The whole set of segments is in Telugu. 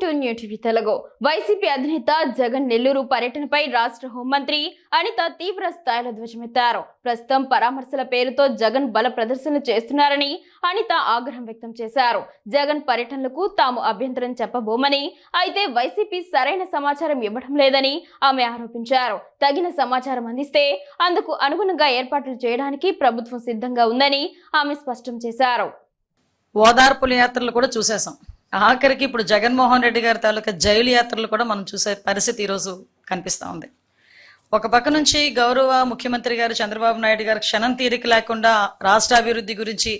Welcome to new TV Telugu. YCP అధినేత జగన్ నెల్లూరు పర్యటనపై రాష్ట్ర హోంమంత్రి అనిత తీవ్ర స్థాయిలో ధ్వజమెత్తారు. ప్రస్తుతం పరామర్శల పేరుతో జగన్ బల ప్రదర్శన చేస్తున్నారని అనిత ఆగ్రహం వ్యక్తం చేశారు. జగన్ పర్యటనలకు తాము అభ్యంతరం చెప్పబోమని, అయితే వైసీపీ సరైన సమాచారం ఇవ్వడం లేదని ఆమె ఆరోపించారు. తగిన సమాచారం అందిస్తే అందుకు అనుగుణంగా ఏర్పాట్లు చేయడానికి ప్రభుత్వం సిద్ధంగా ఉందని ఆమె స్పష్టం చేశారు. ఓదార్పుల యాత్రలు కూడా చూసేసాం. ఆఖరికి ఇప్పుడు జగన్మోహన్ రెడ్డి గారి తాలూకా జైలు యాత్రలు కూడా మనం చూసే పరిస్థితి ఈరోజు కనిపిస్తూ ఉంది. ఒక పక్క నుంచి గౌరవ ముఖ్యమంత్రి గారు చంద్రబాబు నాయుడు గారు క్షణం తీరిక లేకుండా రాష్ట్ర అభివృద్ధి గురించి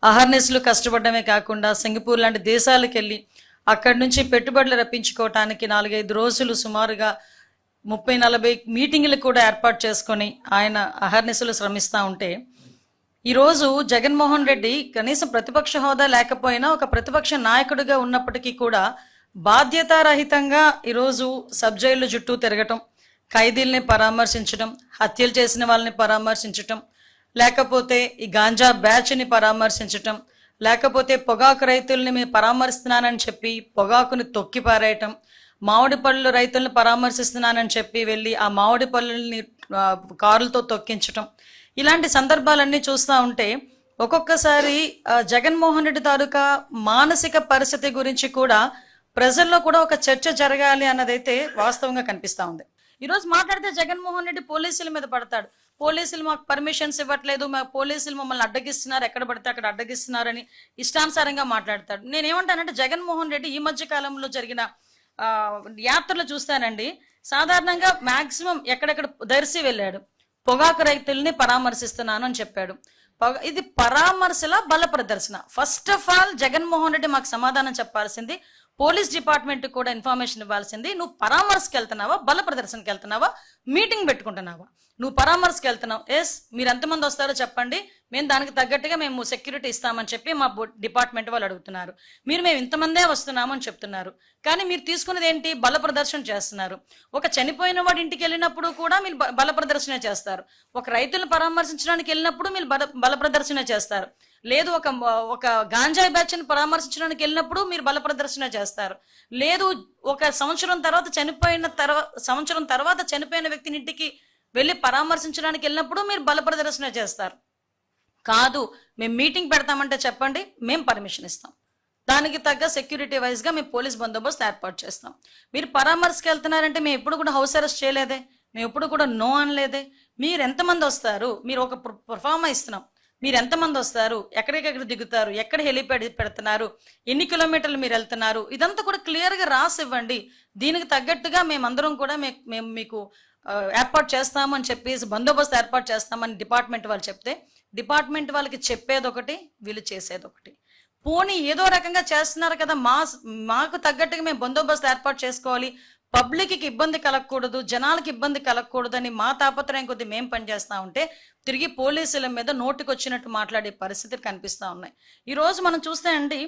అహర్నిశలు కష్టపడమే కాకుండా సింగపూర్ లాంటి దేశాలకు వెళ్ళి అక్కడి నుంచి పెట్టుబడులు రప్పించుకోవటానికి 4-5 రోజులు సుమారుగా 30-40 మీటింగ్లు కూడా ఏర్పాటు చేసుకొని ఆయన అహర్నిశలు శ్రమిస్తూ ఉంటే, ఈరోజు జగన్మోహన్ రెడ్డి కనీసం ప్రతిపక్ష హోదా లేకపోయినా ఒక ప్రతిపక్ష నాయకుడిగా ఉన్నప్పటికీ కూడా బాధ్యతారహితంగా ఈరోజు సబ్ జైలు చుట్టూ తిరగటం, ఖైదీల్ని పరామర్శించడం, హత్యలు చేసిన వాళ్ళని పరామర్శించటం, లేకపోతే ఈ గాంజా బ్యాచ్ని పరామర్శించటం, లేకపోతే పొగాకు రైతుల్ని మేము పరామర్శిస్తున్నానని చెప్పి పొగాకుని తొక్కి పారేయటం, మామిడి పళ్ళు రైతుల్ని పరామర్శిస్తున్నానని చెప్పి వెళ్ళి ఆ మామిడి పళ్ళని కారులతో తొక్కించటం, ఇలాంటి సందర్భాలన్నీ చూస్తూ ఉంటే ఒక్కొక్కసారి జగన్మోహన్ రెడ్డి తాలూకా మానసిక పరిస్థితి గురించి కూడా ప్రజల్లో కూడా ఒక చర్చ జరగాలి అన్నదైతే వాస్తవంగా కనిపిస్తూ ఉంది. ఈరోజు మాట్లాడితే జగన్మోహన్ రెడ్డి పోలీసుల మీద పడతాడు. పోలీసులు మాకు పర్మిషన్స్ ఇవ్వట్లేదు, మా పోలీసులు మమ్మల్ని అడ్డగిస్తున్నారు, ఎక్కడ పడితే అక్కడ అడ్డగిస్తున్నారని ఇష్టానుసారంగా మాట్లాడతాడు. నేనేమంటానంటే జగన్మోహన్ రెడ్డి ఈ మధ్య కాలంలో జరిగిన యాత్రలు చూస్తానండి, సాధారణంగా మాక్సిమం ఎక్కడెక్కడ దర్శి వెళ్ళాడు, పొగాకు రైతుల్ని పరామర్శిస్తున్నాను అని చెప్పాడు. ఇది పరామర్శల బల ప్రదర్శన. First of all Jaganmohan Reddy మాకు సమాధానం చెప్పాల్సింది, పోలీస్ డిపార్ట్మెంట్ కూడా ఇన్ఫర్మేషన్ ఇవ్వాల్సింది, నువ్వు పరామర్శకి వెళ్తున్నావా, బల ప్రదర్శనకి వెళ్తున్నావా, మీటింగ్ పెట్టుకుంటున్నావా? నువ్వు పరామర్శకి వెళ్తున్నావు, ఎస్ మీరు ఎంతమంది వస్తారో చెప్పండి, మేము దానికి తగ్గట్టుగా మేము సెక్యూరిటీ ఇస్తామని చెప్పి మా డిపార్ట్మెంట్ వాళ్ళు అడుగుతున్నారు. మేము ఇంతమందే వస్తున్నామని చెప్తున్నారు, కానీ మీరు తీసుకున్నది ఏంటి? బల ప్రదర్శన చేస్తున్నారు. ఒక చనిపోయిన వాడి ఇంటికి వెళ్ళినప్పుడు కూడా మీరు బల ప్రదర్శన చేస్తారు, ఒక రైతులను పరామర్శించడానికి వెళ్ళినప్పుడు మీరు బల ప్రదర్శన చేస్తారు, లేదు ఒక గాంజాయి బ్యాచ్ని పరామర్శించడానికి వెళ్ళినప్పుడు మీరు బల ప్రదర్శన చేస్తారు, లేదు ఒక సంవత్సరం తర్వాత చనిపోయిన వ్యక్తిని ఇంటికి వెళ్ళి పరామర్శించడానికి వెళ్ళినప్పుడు మీరు బల ప్రదర్శన చేస్తారు. కాదు, మేము మీటింగ్ పెడతామంటే చెప్పండి, మేము పర్మిషన్ ఇస్తాం, దానికి తగ్గ సెక్యూరిటీ వైజ్గా మేము పోలీస్ బందోబస్తు ఏర్పాటు చేస్తాం. మీరు పరామర్శకి వెళ్తున్నారంటే మేము ఎప్పుడు కూడా హౌస్ అరెస్ట్ చేయలేదే, మేము ఎప్పుడు కూడా నో అనలేదే. మీరు ఎంతమంది వస్తారు, మీరు ఒక పర్ఫార్మా ఇస్తున్నాం, మీరు ఎంతమంది వస్తారు, ఎక్కడికెక్కడ దిగుతారు, ఎక్కడ హెలిప్యాడ్ పెడుతున్నారు, ఎన్ని కిలోమీటర్లు మీరు వెళ్తున్నారు, ఇదంతా కూడా క్లియర్గా రాసి ఇవ్వండి. దీనికి తగ్గట్టుగా మేమందరం కూడా మేము మీకు ఏర్పాటు చేస్తాము అని చెప్పేసి బందోబస్తు ఏర్పాటు చేస్తామని డిపార్ట్మెంట్ వాళ్ళు చెప్తే, డిపార్ట్మెంట్ వాళ్ళకి చెప్పేది ఒకటి, వీళ్ళు చేసేది ఒకటి. పోనీ ఏదో రకంగా చేస్తున్నారు కదా, మాకు తగ్గట్టుగా మేము బందోబస్తు ఏర్పాటు చేసుకోవాలి, పబ్లిక్కి ఇబ్బంది కలగకూడదు, జనాలకి ఇబ్బంది కలగకూడదు అని మా తాపత్రయం కొద్ది మేము పనిచేస్తూ ఉంటే తిరిగి పోలీసుల మీద నోటికొచ్చినట్టు మాట్లాడే పరిస్థితులు కనిపిస్తూ ఉన్నాయి. ఈరోజు మనం చూస్తే అండి,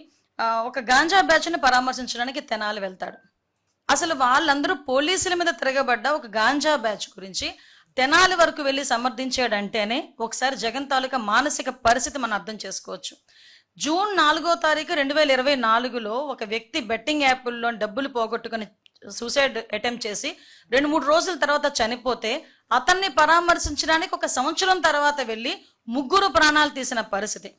ఒక గాంజా బ్యాచ్ని పరామర్శించడానికి తెనాలి వెళ్తాడు. అసలు వాళ్ళందరూ పోలీసుల మీద తిరగబడ్డ ఒక గాంజా బ్యాచ్ గురించి తెనాలి వరకు వెళ్ళి సమర్థించాడంటేనే ఒకసారి జగన్ తాలూకా మానసిక పరిస్థితి మనం అర్థం చేసుకోవచ్చు. జూన్ 4వ తారీఖు 2024లో ఒక వ్యక్తి బెట్టింగ్ యాప్ల్లో డబ్బులు పోగొట్టుకుని సూసైడ్ అటెంప్ట్ చేసి 2-3 రోజుల తర్వాత చనిపోతే అతన్ని పరామర్శించడానికి ఒక సంవత్సరం తర్వాత వెళ్ళి 3 ప్రాణాలు తీసిన పరిస్థితి.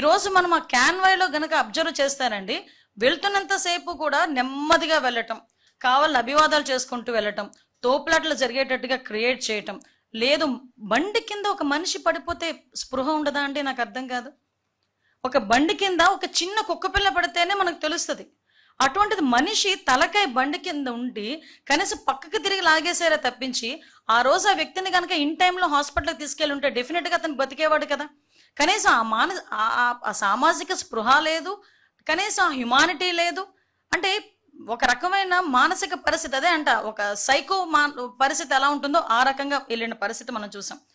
ఈరోజు మనం ఆ క్యాన్వాయ్లో గనక అబ్జర్వ్ చేస్తానండి, వెళ్తున్నంతసేపు కూడా నెమ్మదిగా వెళ్ళటం, కావాలని అభివాదాలు చేసుకుంటూ వెళ్ళటం, తోపులాట్లు జరిగేటట్టుగా క్రియేట్ చేయటం, లేదు బండి కింద ఒక మనిషి పడిపోతే స్పృహ ఉండదా అంటే నాకు అర్థం కాదు. ఒక బండి కింద ఒక చిన్న కుక్కపిల్ల పడితేనే మనకు తెలుస్తుంది, అటువంటిది మనిషి తలకాయ బండి కింద ఉండి కనీసం పక్కకి తిరిగి లాగేసారే తప్పించి ఆ రోజు ఆ వ్యక్తిని కనుక ఇన్ టైంలో హాస్పిటల్కి తీసుకెళ్ళి ఉంటే డెఫినెట్గా అతను బతికేవాడు కదా. కనీసం ఆ సామాజిక స్పృహ లేదు, కనీసం ఆ హ్యుమానిటీ లేదు. అంటే ఒక రకమైన మానసిక పరిస్థితి, అదే అంట ఒక సైకో పరిస్థితి ఎలా ఉంటుందో ఆ రకంగా వెళ్ళిన పరిస్థితి మనం చూసాం.